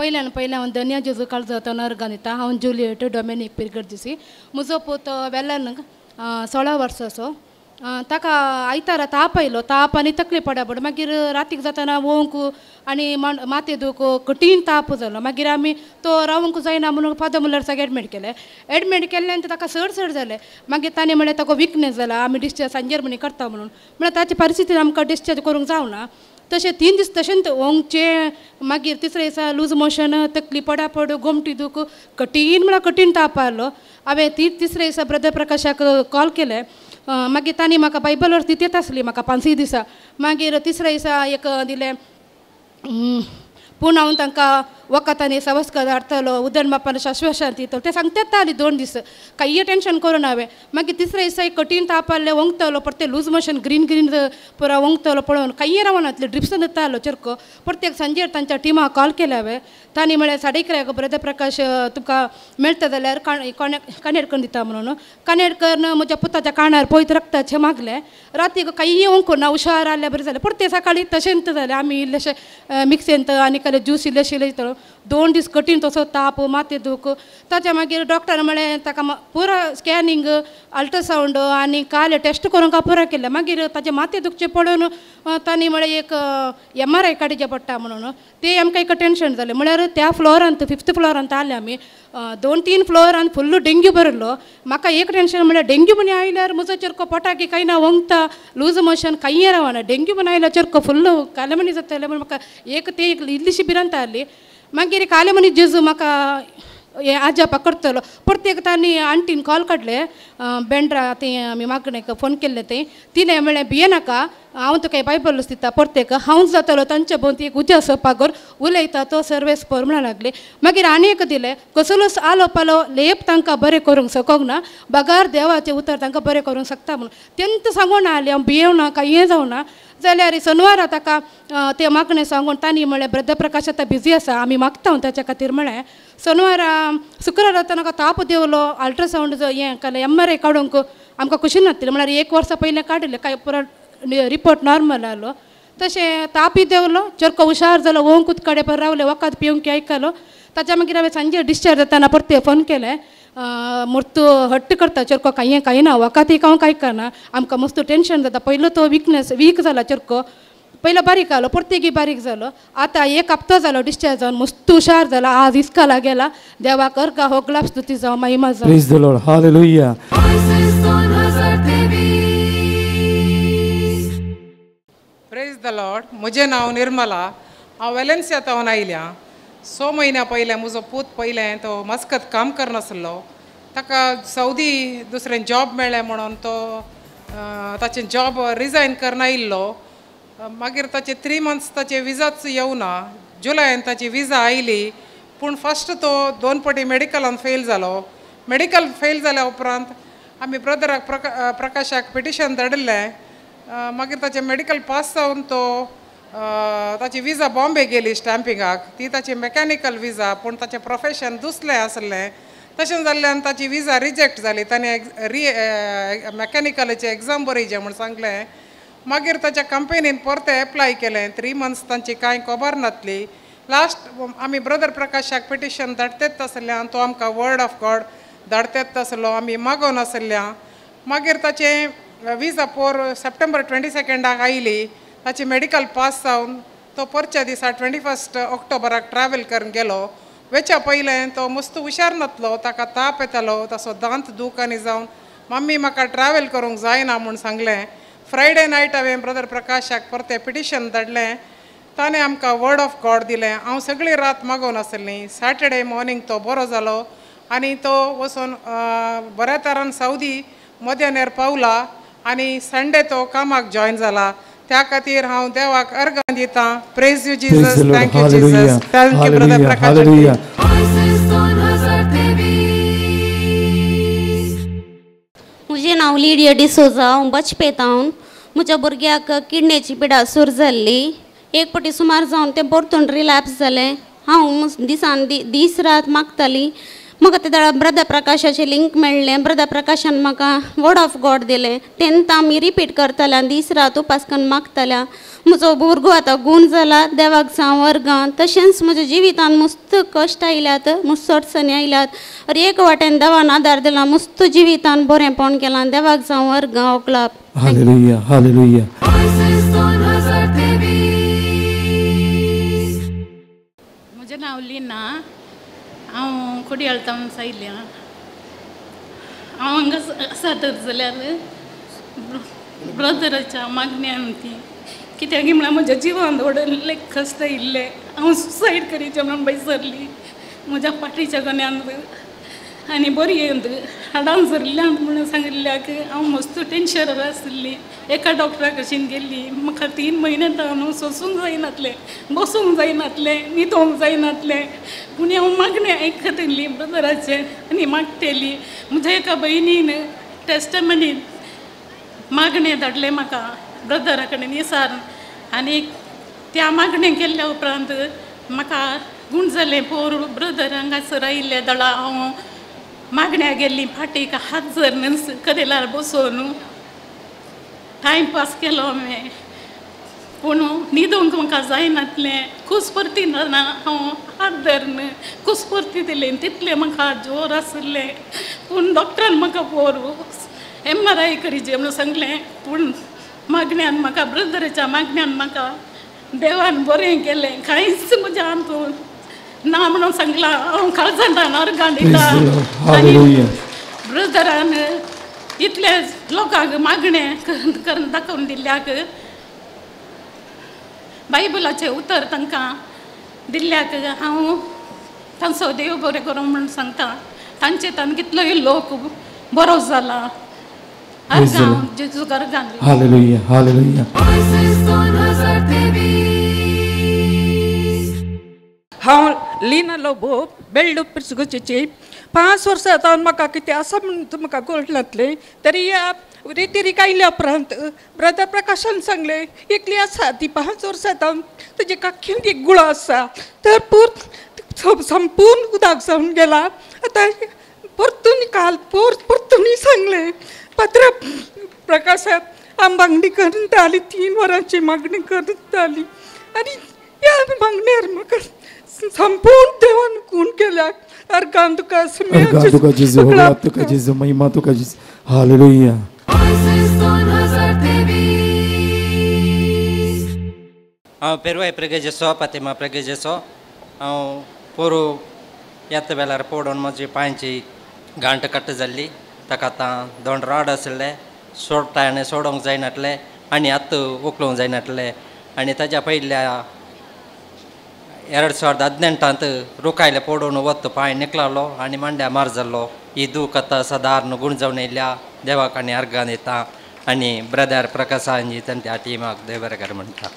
पयल्यान हांव धन्या जेजू काळजाचो नर्गान दिता. हांव जुलियट डॉमिनीक पिरगर्जीसी. म्हजो पूत वेल्ल्यान 16 वर्साचो. ताका आयतारा ताप आयलो. ताप आनी तकली पडापड. मागीर रातीक जाताना वोंक आनी माथे दूख कठीण ताप जालो. मागीर आमी तो रावंक जायना म्हणून फादर मुल्लर्साक एडमीट केलें. एडमीट केल्ल्यानंतर ताका चड जालें. मागीर ताणें म्हळें ताका विकनेस जाला, आमी डिस्चार्ज सांजेर म्हणी करता म्हणून. म्हळ्यार ताचे परिस्थितीन आमकां डिस्चार्ज करूंक जावना. तशें 3 दीस तशेंच वोंगचें. मागीर तिसरे दिसा लूज मोशन, तकली पडापड, गोमटी दूख, कठीण म्हळ्यार कठीण ताप आयलो. हांवें तिसरे दिसा ब्रदर प्रकाशाक कॉल केलें. मागीर तांणी म्हाका बायबल वर्स दित आसली म्हाका 5 दिसा. मागीर तिसरे दिसा एक दिलें. पूण हांव तांकां वखद आनी सवस्कर धाडटलो, उदन बापान शाश्वत शांती दितलो तें सांगता येताली 2 दीस. काही टेन्शन करून हांवें. मागीर तिसरे दिसा एक कठीण ताप आसलें, वंगतलो परते लूज मोशन ग्रीन पुरा वंगतलो पळोवन काही रावनातले ड्रिप्सन दितालो चरको. परतेक सांजेर तांच्या टिमाक कॉल केलें हांवें. तांणी म्हळें 11:30 ब्रदर प्रकाश तुका मेळटा जाल्यार कानेडकर दिता म्हणून. कानेडकर म्हज्या पुताच्या काणार पळयत रक्ताचें मागलें. रातीक काही वंक ना, हुशार आल्या बरें जालें. परते सकाळी तशेंच जालें. आमी इल्लेशें मिक्सेंत आनी जाल्यार ज्यूस इल्लेशें दितलो. 2 दीस कठीण तसो ताप, माथे दूख. ताच्या मागीर डॉक्टर म्हळें ताका पुरो स्कॅनिंग, अल्ट्रासावंड आनी काल टेस्ट करूंक पुरो केलें. मागीर ताचे माथे दुखचें पळोवन तांणी म्हळें एक MRI काडचें पडटा म्हणून. तें आमकां एक टेन्शन जालें. म्हळ्यार त्या फ्लोरांत 5th फ्लोरांत आले आमी. 2-3 फ्लोरांत फुल्ल डेंग्यू भरलो. म्हाका एक टेन्शन म्हळ्यार डेंग्यू म्हण आयल्यार म्हजो चरको पोटाकी काही ना वंगता, लूज मोशन काही रावना. डेंग्यू म्हण आयल्यार चरको फुल्ल काले मणी जाताले म्हण म्हाका एक ती इल्लीशी भिरांत आसली. मागीर काले मणी जेजू म्हाका हे आजापा करतलो. परतेक तांणी आंटीन कॉल काडले. बेंड्रा तें आमी मागणेक फोन केल्ले तें. तिणें म्हळें भियेनाका, हांव तुका बायबल दिता परतेक. हांव जातलो तांच्या भोंवती एक उज्या सोपागोर उलयता तो सर्वेस पर म्हणून लागले. मागीर आनी एक दिलें, कसलोच आलो पालो लेप तांकां बरें करूंक सकोंक ना, बगार देवाचें उतर तांकां बरें करूंक शकता म्हणून. तेंत सांगून आली हांव भियेवना काय हें जावना. जाल्यार शेनवारा ताका तें मागणें सांगून तांणी म्हळें ब्रदर प्रकाश आतां बिजी आसा, आमी मागता ताच्या खातीर म्हळें. शेनवारा शुक्रारा ताका ताप देवलो. अल्ट्रासावंड हें केलें, MRI काडूंक आमकां खुशी नासली. म्हळ्यार 1 वर्सा पयलें काडिल्लें, काय पुरो रिपोर्ट नॉर्मल आयलो. तशें तापय देवलो, चरको हुशार जालो, वोंकूच कडे पर रावले, वखद पिवंक आयकलो. ताच्या मागीर हांवें सांजे डिस्चार्ज जाताना परते फोन केलें. मस्त हट्ट करता चरको काही ना, वखद हांव आयकना. आमकां मस्त टेन्शन जाता. पयलो तो वीक जाला चरको. पयलो बारीक आलो, परतेकी बारीक जालो. आतां 1 हप्तो जालो डिस्चार्ज जावन, मस्त हुशार जाला. आज इस्काला गेला. देवाक अर्गा होगला स्तुती जावं, महिमा जावं. Praise the Lord, hallelujah. Praise the Lord. म्हजें नांव निर्मला. हांव वेलेन्सिया तावन आयल्या. 6 म्हयन्या पयलें म्हजो पूत पयलें तो मस्कत काम करनासलो. ताका सौदी दुसरें जॉब मेळ्ळें म्हणून तो ताचें जॉब रिजायन करना आयिल्लो. मागीर ताचे 3 मंथ्स ताचे विजाच येवना. जुलयान ताची विजा आयली. पूण फस्ट तो 2 फावटी मेडिकलान फेल जालो. मेडिकल फेल जाल्या उपरांत आमी ब्रदराक प्रकाशाक पिटिशन धाडिल्लें. मागीर ताचें मेडिकल पास जावन तो ताची विजा बॉम्बे गेली स्टॅम्पिंगाक. ती ताची मेकॅनिकल विजा, पूण ताचें प्रोफेशन दुसरें आसलें. तशें जाल्ल्यान ताची विजा रिजेक्ट जाली. ताणें मेकॅनिकलाचें एग्जाम बरयचें म्हूण सांगलें. मागीर ताच्या कंपनीन परतें एप्लाय केलें. 3 मंथ्स तांची कांय खबर नासली. लास्ट आमी ब्रदर प्रकाशाक पिटिशन धाडटेत आसल्यान तो आमकां वर्ड ऑफ गॉड धाडटेत आसलो. आमी मागोवन आसल्यां. मागीर ताचें विजा सप्टेंबर 22 आयली. ताची मेडिकल पास जावन तो परच्या दिसा 21 ऑक्टोबराक ट्रॅव्हल करून गेलो. वेच्या पयलें तो मस्त हुशार नासलो. ताका ताप येतालो, ताचो दांत दूख आनी जावन मम्मी म्हाका ट्रॅव्हल करूंक जायना म्हूण सांगलें. फ्रायडे नायट हांवें ब्रदर प्रकाशाक परतें पिटिशन धाडलें. ताणें आमकां वर्ड ऑफ गॉड दिलें. हांव सगळी रात मागोवन आसली. सॅटर्डे मॉर्निंग तो बरो जालो आनी तो वचून बऱ्या तरान सौदी मध्यानेर पावला आनी संडे तो कामाक जॉयन जाला. त्या खातीर हांव देवाक अर्गां दितां. Praise you Jesus, thank you Jesus, thank you brother Prakash. म्हजें नांव लिडिया डिसोजा. हांव बचपेतावन. म्हज्या भुरग्याक किडनीची पिडा सुरू जाल्ली. एक फावटी सुमार जावन तें परतून रिलॅप्स जालें. हांव दिसान दीस रात मागताली म्हाका ते ब्रदर प्रकाशाचे लिंक मेळ्ळें ब्रदर प्रकाशान म्हाका वर्ड ऑफ गॉड दिलें तेन्ना आमी रिपीट करतले आनी दीस रात उपास करून मागतल्या म्हजो भुरगो आतां गूण जाला देवाक जावं वर्गांत तशेंच म्हज्या जिवितान मस्त कश्ट आयल्यात मस्त अडचणी आयल्यात एक वाटेन देवान आदार दिला मस्त जिवितान बरेंपण केलां देवाक जावं वर्गां ओकलाप हालेलुया हालेलुया म्हजें नांव लिना हांव खोडयाळतावन सायल्या हांव हांगा आसा तर जाल्यार ब्रदराच्या मागण्यान ती कित्याक म्हळ्यार म्हज्या जिवान व्हडले कश्ट आयिल्ले हांव सुसायड करीचे म्हणून बैसरली म्हज्या पाठीच्या गण्यान आनी बरी हाडान झरल्यान म्हणून सांगिल्ल्याक हांव मस्त टेन्शनार आशिल्ली एका डॉक्टरा कशीन गेल्ली म्हाका 3 म्हयने न्हू सोंसूंक जायनातलें बसूंक जायनातलें न्हिदोंक जायनातलें पूण हांव मागणें आयकतली ब्रदराचें आनी मागतेली म्हज्या एका भयणीन टेस्टमनी मागणें धाडलें म्हाका ब्रदरा कडेन येसार आनी त्या मागणें केल्ल्या उपरांत म्हाका गूण जालें पोर ब्रदर हांगासर आयिल्ले दळा हांव मागण्या गेल्ली फाटीक हात जर कदेलार बसून टायमपास केलो हांवें पूण न्हिदोंक म्हाका जायनातलें कुसपर्ती ना हांव हात धरन कुसपर्ती दिलें तितलें म्हाका जोर आसलें पूण डॉक्टरान म्हाका पोर MRI करीचे म्हणून सांगलें पूण मागण्यान म्हाका ब्रदराच्या मागण्यान म्हाका देवान बरें केलें कांयच म्हज्या हातून ना म्हणून सांगलां हांव काळजांतान अर्गां दिता आनी ब्रदरान इतले लोकांक मागणें करून दाखोवन दिल्ल्याक बायबलाचें उतर तांकां दिल्ल्याक हांव तांचो देव बरें करूं म्हणून सांगता तांचे तान कितलोय लोक बरो जाला अर्गां जेजूक अर्गां हालेलुया हालेलुया हांव लिना लोबो बेल्ड पिरसुगोचेची 5 वर्सां जाता म्हाका कितें आसा म्हणून म्हाका कळनातलें तरी ह्या रितीरीक आयल्या उपरांत ब्रदर प्रकाशान सांगलें एकली आसा ती 5 वर्सां जाता तुजे काखीन एक गुळो आसा तर संपूर्ण उदक जावन गेला आतां परतून काल परतून सांगलें पात्र प्रकाशान हांव मागणी करून आली 3 वरांची मागणी करून आली आनी ह्या मागण्यार म्हाका संपूर्ण देवान गूण केल्याक अर्गां तुका तुका जेजू होळा तुका जेजू महिमा तुका जेजू हालेलुया हांव पेरवाय प्रगेजेसो फातिमा प्रगेजेसो हांव पोरू येता वेळार पडून म्हजी पांयची गांठ कट्ट जाल्ली ताका आतां 2 रॉड आसले सोडटा सोडोंक जायनातले आनी आतां उखलूंक जायनातले आनी ताच्या पयल्या 2018 रुखायले पडून वत पांय निकलालो आनी मांड्या मार जाल्लो ही दूख आतां सादारण गूण जावन येयल्या देवाक आनी अर्गां दिता आनी ब्रदर प्रकाशांजी तांच्या टिमाक देव बरें कर म्हणटा